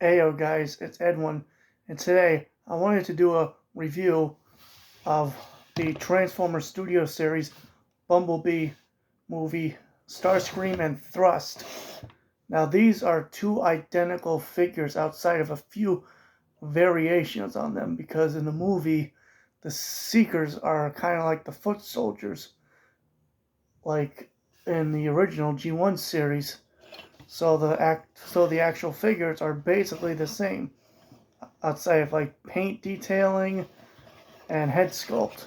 Ayo guys, it's Edwin, and today I wanted to do a review of the Transformers Studio Series Bumblebee movie Starscream and Thrust. Now these are two identical figures outside of a few variations on them because in the movie the Seekers are kind of like the foot soldiers, like in the original G1 series. So the actual figures are basically the same outside of like paint detailing and head sculpt.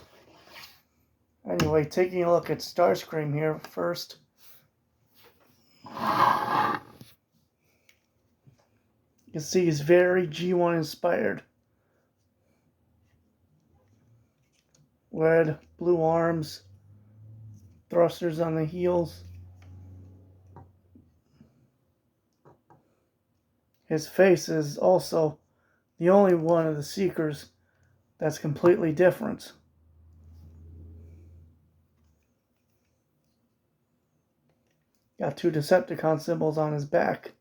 Anyway, taking a look at Starscream here first. You can see he's very G1 inspired. Red, blue arms, thrusters on the heels. His face is also the only one of the Seekers that's completely different. Got two Decepticon symbols on his back.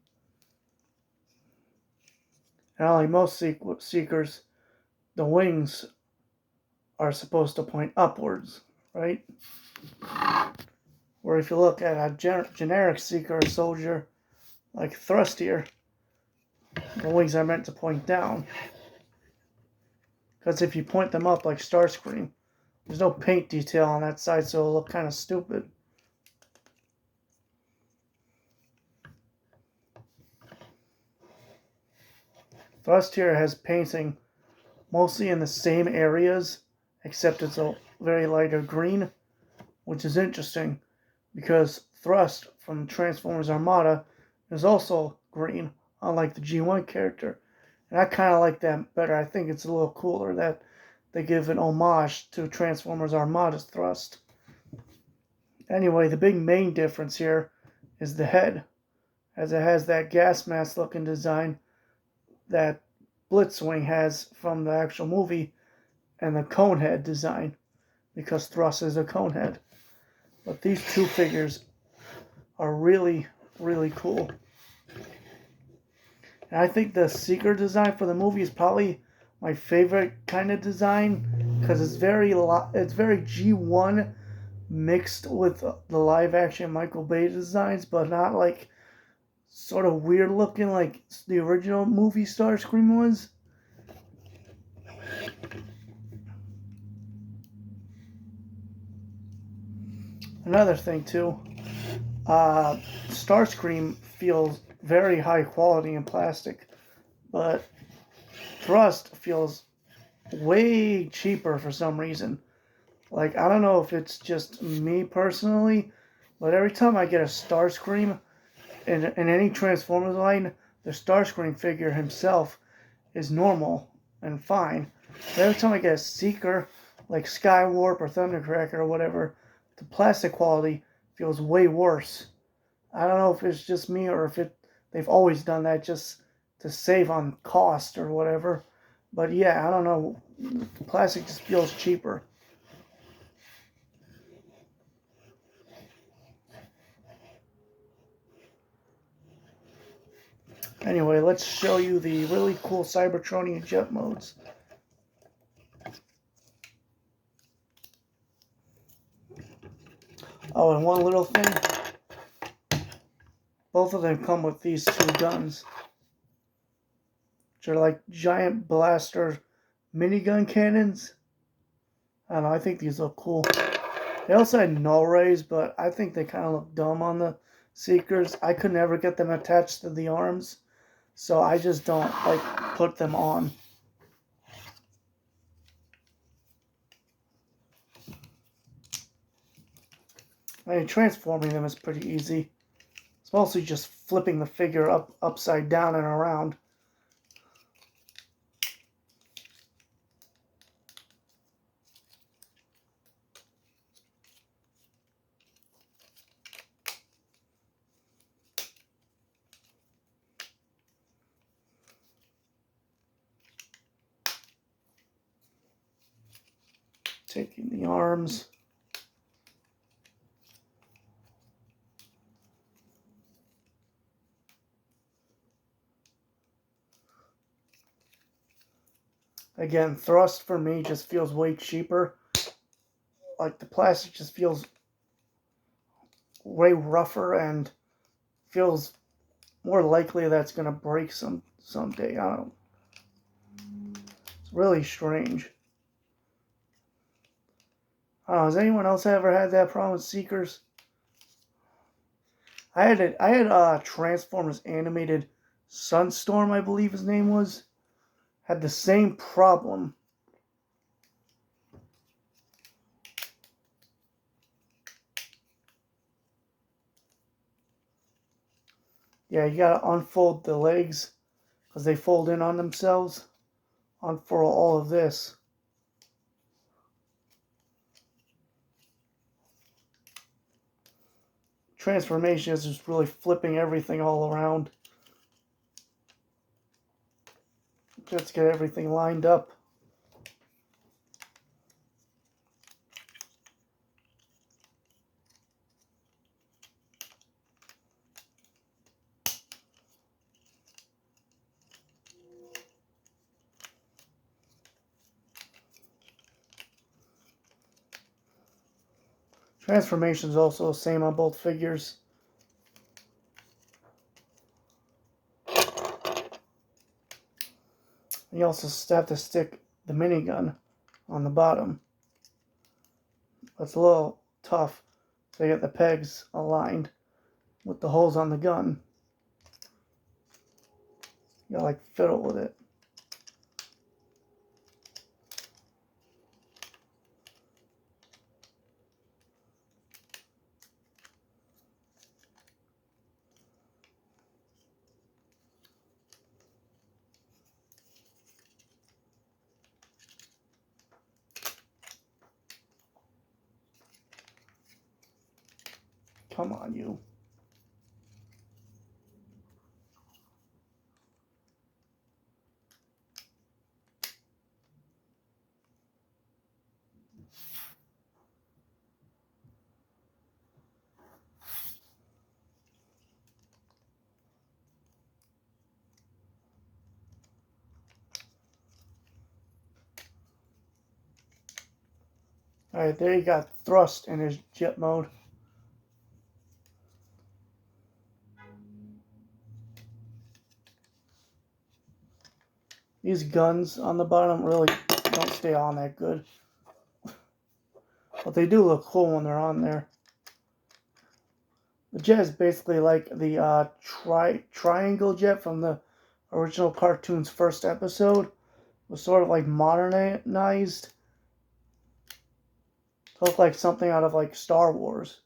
And unlike most Seekers, the wings are supposed to point upwards, right? Where if you look at a generic Seeker or soldier like Thrust here, the wings are meant to point down. Because if you point them up like Starscream, there's no paint detail on that side, so it'll look kind of stupid. Thrust here has painting mostly in the same areas, except it's a very lighter green, which is interesting because Thrust from Transformers Armada is also green, unlike the G1 character. And I kind of like that better. I think it's a little cooler that they give an homage to Transformers Armada's Thrust. Anyway, the big main difference here is the head, as it has that gas mask looking design that Blitzwing has from the actual movie, and the cone head design, because Thrust is a cone head. But these two figures are really, really cool. And I think the Seeker design for the movie is probably my favorite kind of design because it's very G1 mixed with the live action Michael Bay designs, but not like sort of weird looking like the original movie Starscream was. Another thing too, Starscream feels very high quality in plastic, but Thrust feels way cheaper for some reason. Like, I don't know if it's just me personally, but every time I get a Starscream in any Transformers line, the Starscream figure himself is normal and fine. But every time I get a Seeker, like Skywarp or Thundercracker or whatever, the plastic quality feels way worse. I don't know if it's just me or if they've always done that just to save on cost or whatever. But yeah, I don't know. The plastic just feels cheaper. Anyway, let's show you the really cool Cybertronian jet modes. Oh, and one little thing. Both of them come with these two guns, which are like giant blaster minigun cannons. I don't know, I think these look cool. They also had null rays, but I think they kind of look dumb on the Seekers. I could never get them attached to the arms, so I just don't like put them on. I mean, transforming them is pretty easy. It's mostly just flipping the figure upside down and around. Taking the arms. Again, thrust for me just feels way cheaper. Like the plastic just feels way rougher and feels more likely that it's gonna break someday. I don't know. It's really strange. I don't know, has anyone else ever had that problem with Seekers? I had Transformers animated Sunstorm, I believe his name was. Had the same problem. Yeah, you gotta unfold the legs because they fold in on themselves. Unfurl all of this. Transformation is just really flipping everything all around. Just get everything lined up. Transformation is also the same on both figures. You also have to stick the minigun on the bottom. That's a little tough. So you get the pegs aligned with the holes on the gun. You gotta like fiddle with it. Come on, you. Alright, there you got thrust in his jet mode. These guns on the bottom really don't stay on that good. But they do look cool when they're on there. The jet is basically like the triangle jet from the original cartoon's first episode. It was sort of like modernized. It looked like something out of like Star Wars.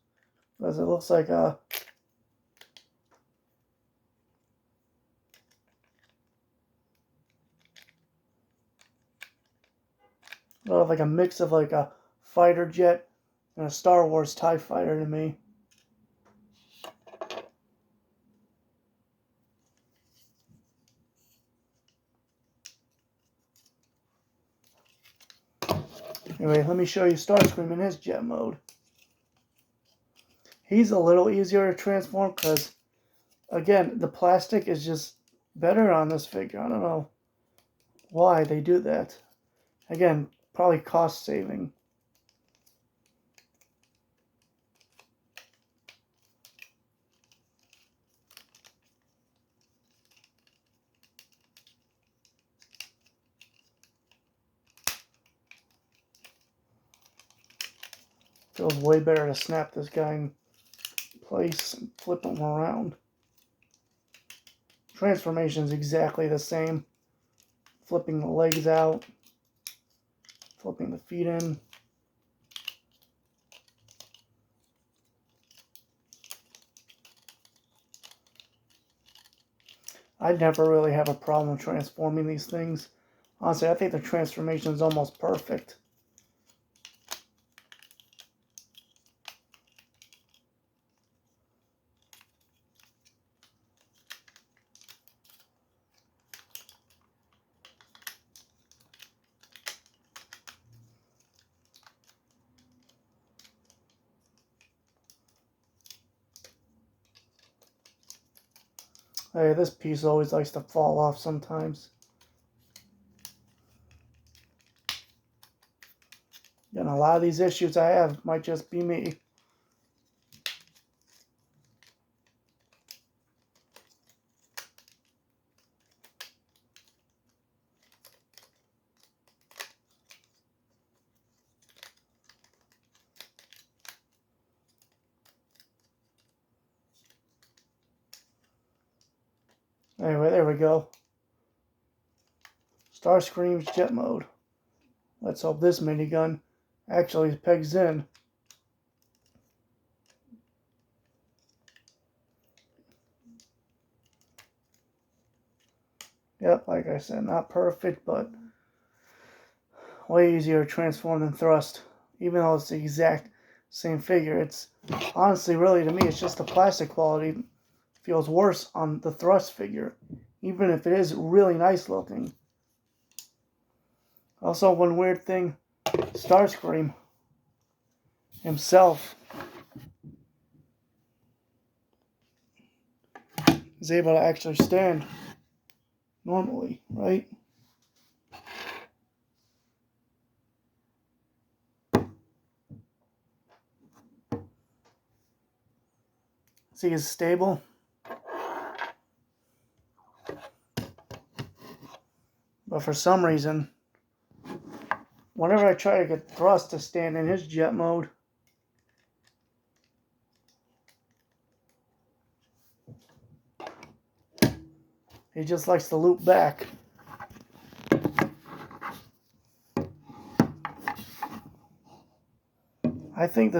Because it looks like a mix of like a fighter jet and a Star Wars TIE fighter to me. Anyway, let me show you Starscream in his jet mode. He's a little easier to transform because, again, the plastic is just better on this figure. I don't know why they do that. Again, probably cost saving. Feels way better to snap this guy in place and flip him around. Transformation is exactly the same. Flipping the legs out, flipping the feet in. I never really have a problem transforming these things. Honestly, I think the transformation is almost perfect. Hey, this piece always likes to fall off sometimes. And a lot of these issues I have might just be me. Anyway, there we go. Starscream's jet mode. Let's hope this minigun actually pegs in. Yep, like I said, not perfect, but way easier to transform than thrust. Even though it's the exact same figure, it's honestly, really, to me, it's just the plastic quality feels worse on the thrust figure, even if it is really nice looking. Also, one weird thing, Starscream himself is able to actually stand normally, right? See, he's stable. But for some reason, whenever I try to get Thrust to stand in his jet mode, he just likes to loop back. I think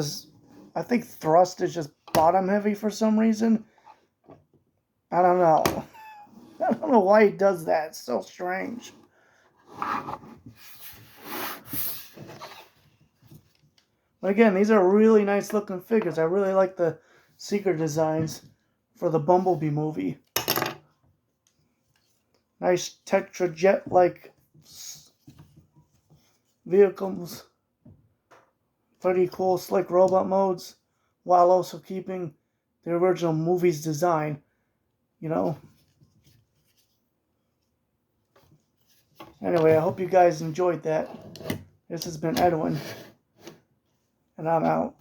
Thrust is just bottom heavy for some reason. I don't know. I don't know why he does that. It's so strange. But again, these are really nice looking figures. I really like the Seeker designs for the Bumblebee movie. Nice Tetra Jet-like vehicles. Pretty cool, slick robot modes, while also keeping the original movie's design, you know. Anyway, I hope you guys enjoyed that. This has been Edwin, and I'm out.